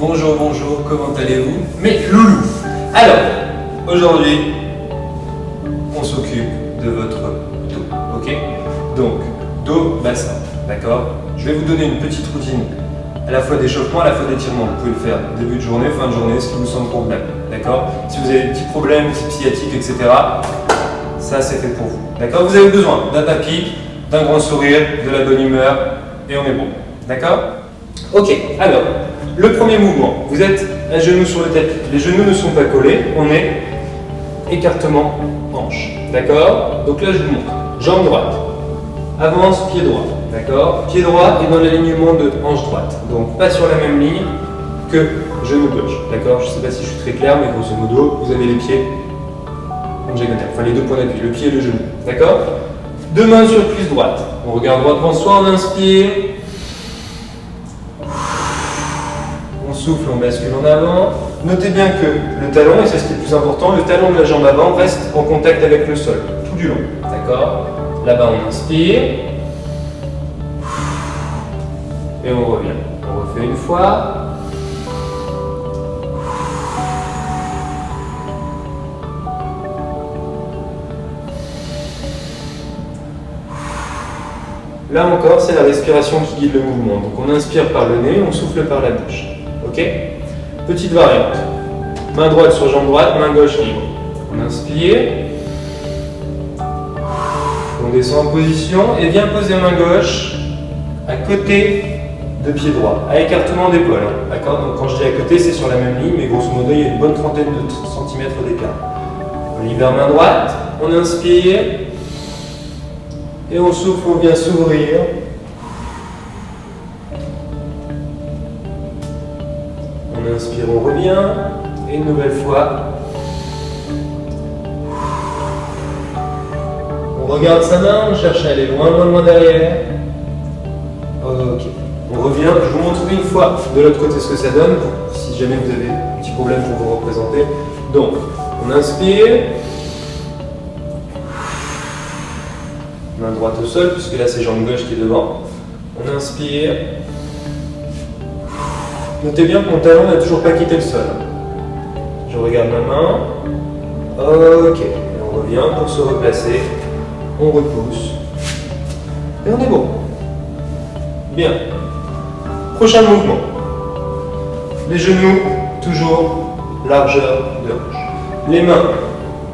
Bonjour, bonjour, comment allez-vous? Mes loulous. Alors, aujourd'hui, on s'occupe de votre dos, ok? Donc, dos, bassin, d'accord? Je vais vous donner une petite routine, à la fois d'échauffement, à la fois d'étirement. Vous pouvez le faire début de journée, fin de journée, ce qui vous semble convenable, d'accord? Si vous avez des petits problèmes, type sciatique, etc., ça c'est fait pour vous, d'accord? Vous avez besoin d'un tapis, d'un grand sourire, de la bonne humeur, et on est bon, d'accord? Ok, alors, le premier mouvement, vous êtes à genoux sur le tapis. Les genoux ne sont pas collés, on est écartement hanche, d'accord? Donc là je vous montre, jambe droite, avance, pied droit, d'accord? Pied droit est dans l'alignement de hanche droite, donc pas sur la même ligne que genou gauche, d'accord? Je ne sais pas si je suis très clair, mais grosso modo, vous avez les pieds en diagonale, enfin les deux points d'appui, le pied et le genou, d'accord? Deux mains sur cuisse droite, on regarde droit devant soi, on inspire. On souffle, on bascule en avant. Notez bien que le talon, et c'est ce qui est le plus important, le talon de la jambe avant reste en contact avec le sol, tout du long. D'accord? Là-bas, on inspire. Et on revient. On refait une fois. Là encore, c'est la respiration qui guide le mouvement. Donc on inspire par le nez, on souffle par la bouche. Ok? Petite variante. Main droite sur jambe droite, main gauche libre. On inspire. On descend en position et vient poser main gauche à côté de pied droit, à écartement d'épaule. D'accord? Donc quand je dis à côté, c'est sur la même ligne, mais grosso modo, il y a une bonne trentaine de centimètres d'écart. On libère main droite, on inspire. Et on souffle, on vient s'ouvrir. On inspire, on revient. Et une nouvelle fois. On regarde sa main, on cherche à aller loin, loin, loin derrière. Ok. On revient, je vous montre une fois de l'autre côté ce que ça donne, si jamais vous avez un petit problème pour vous représenter. Donc, on inspire. Main droite au sol, puisque là c'est jambe gauche qui est devant. On inspire. Notez bien que mon talon n'a toujours pas quitté le sol. Je regarde ma main. Ok. Et on revient pour se replacer. On repousse. Et on est bon. Bien. Prochain mouvement. Les genoux, toujours largeur de hanche. Les mains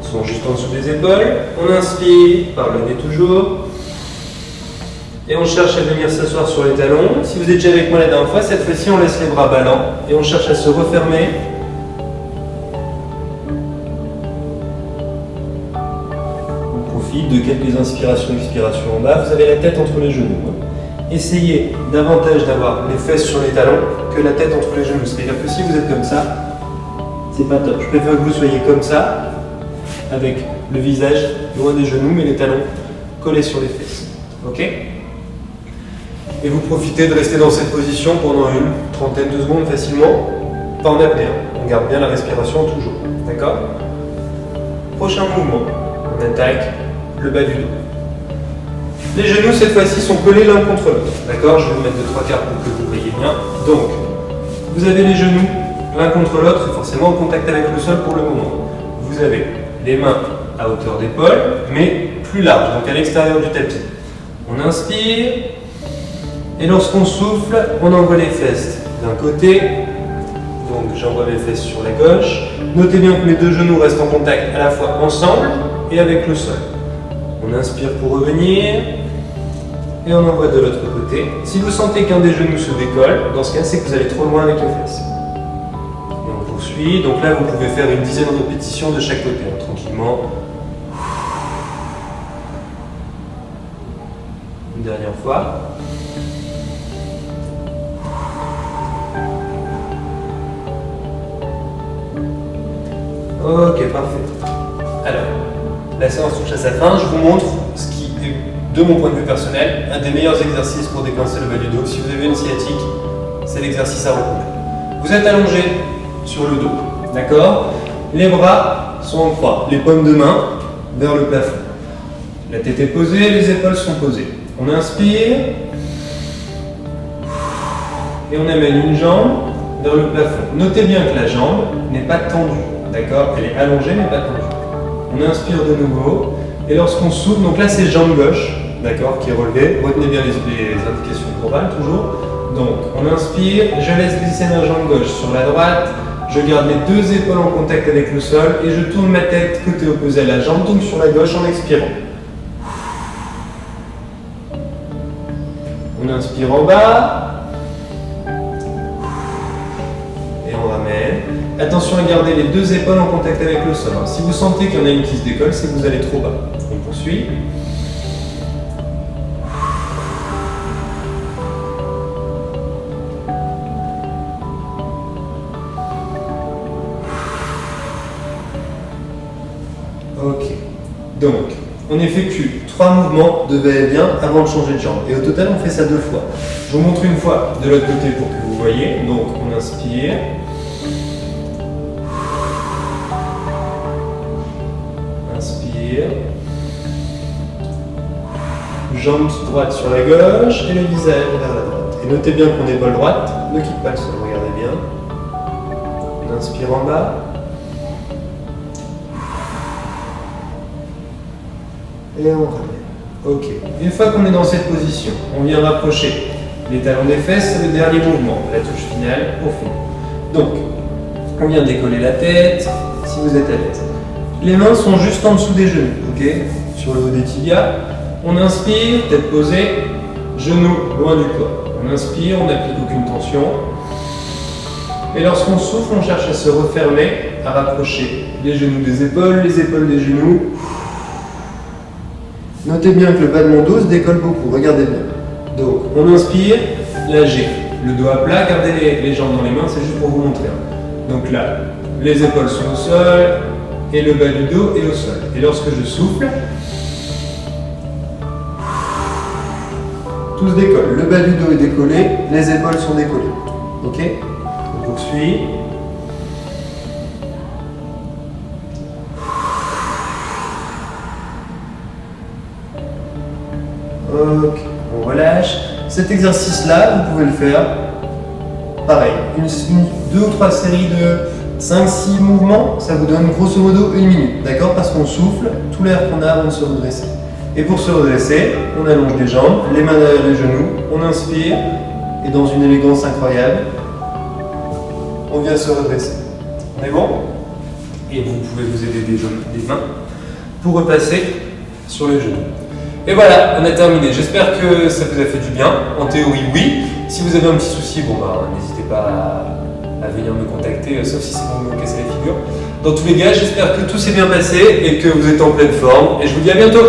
sont juste en dessous des épaules. On inspire par le nez toujours. Et on cherche à venir s'asseoir sur les talons. Si vous êtes déjà avec moi la dernière fois, cette fois-ci on laisse les bras ballants et on cherche à se refermer. On profite de quelques inspirations, expirations en bas. Vous avez la tête entre les genoux. Essayez davantage d'avoir les fesses sur les talons que la tête entre les genoux. C'est-à-dire que si vous êtes comme ça, c'est pas top. Je préfère que vous soyez comme ça, avec le visage loin des genoux, mais les talons collés sur les fesses. Ok? Et vous profitez de rester dans cette position pendant une trentaine de secondes facilement, pas en apnée. On garde bien la respiration toujours. D'accord? Prochain mouvement. On attaque le bas du dos. Les genoux, cette fois-ci, sont collés l'un contre l'autre. D'accord? Je vais vous mettre de trois quarts pour que vous voyez bien. Donc, vous avez les genoux l'un contre l'autre, et forcément en contact avec le sol pour le moment. Vous avez les mains à hauteur d'épaule, mais plus larges, donc à l'extérieur du tapis. On inspire, et lorsqu'on souffle, on envoie les fesses d'un côté, donc j'envoie mes fesses sur la gauche. Notez bien que mes deux genoux restent en contact à la fois ensemble et avec le sol. On inspire pour revenir, et on envoie de l'autre côté. Si vous sentez qu'un des genoux se décolle, dans ce cas, c'est que vous allez trop loin avec les fesses. Et on poursuit, donc là vous pouvez faire une dizaine de répétitions de chaque côté, hein, tranquillement. Une dernière fois. Ok, parfait. Alors, la séance touche à sa fin. Je vous montre ce qui est, de mon point de vue personnel, un des meilleurs exercices pour décoincer le bas du dos. Si vous avez une sciatique, c'est l'exercice à recouvrir. Vous êtes allongé sur le dos, d'accord? Les bras sont en croix, les paumes de main vers le plafond. La tête est posée, les épaules sont posées. On inspire et on amène une jambe vers le plafond. Notez bien que la jambe n'est pas tendue, d'accord? Elle est allongée mais pas tendue. On inspire de nouveau, et lorsqu'on souffle, donc là c'est jambe gauche, d'accord, qui est relevée. Retenez bien les indications globales toujours. Donc on inspire, je laisse glisser ma jambe gauche sur la droite, je garde les deux épaules en contact avec le sol et je tourne ma tête côté opposé à la jambe, donc sur la gauche en expirant. On inspire en bas et on ramène. Attention à garder les deux épaules en contact avec le sol. Si vous sentez qu'il y en a une qui se décolle, c'est que vous allez trop bas. On poursuit. Ok. Donc, on effectue 3 mouvements de va-et-vient avant de changer de jambe. Et au total, on fait ça 2 fois. Je vous montre une fois de l'autre côté pour que vous voyez. Donc, on inspire. Inspire. Jambe droite sur la gauche et le visage vers la droite. Et notez bien que mon épaule droite ne quitte pas le sol. Regardez bien. On inspire en bas. Et on ramène. Ok. Une fois qu'on est dans cette position, on vient rapprocher les talons des fesses, c'est le dernier mouvement, la touche finale pour finir. Donc, on vient décoller la tête, si vous êtes à l'aise. Les mains sont juste en dessous des genoux, ok? Sur le haut des tibias. On inspire, tête posée, genoux loin du corps. On inspire, on n'applique aucune tension. Et lorsqu'on souffle, on cherche à se refermer, à rapprocher les genoux des épaules des genoux. Notez bien que le bas de mon dos se décolle beaucoup, regardez bien. Donc, on inspire, là j'ai le dos à plat, gardez les jambes dans les mains, c'est juste pour vous montrer. Donc là, les épaules sont au sol, et le bas du dos est au sol. Et lorsque je souffle, tout se décolle. Le bas du dos est décollé, les épaules sont décollées. Ok? On poursuit. Ok, on relâche. Cet exercice-là, vous pouvez le faire pareil, 2 ou 3 séries de 5-6 mouvements, ça vous donne grosso modo 1 minute, d'accord? Parce qu'on souffle tout l'air qu'on a avant de se redresser. Et pour se redresser, on allonge les jambes, les mains derrière les genoux, on inspire, et dans une élégance incroyable, on vient se redresser. On est bon? Et vous pouvez vous aider des mains pour repasser sur les genoux. Et voilà, on a terminé. J'espère que ça vous a fait du bien. En théorie, oui. Si vous avez un petit souci, n'hésitez pas à venir me contacter, sauf si c'est pour me casser la figure. Dans tous les cas, j'espère que tout s'est bien passé et que vous êtes en pleine forme. Et je vous dis à bientôt.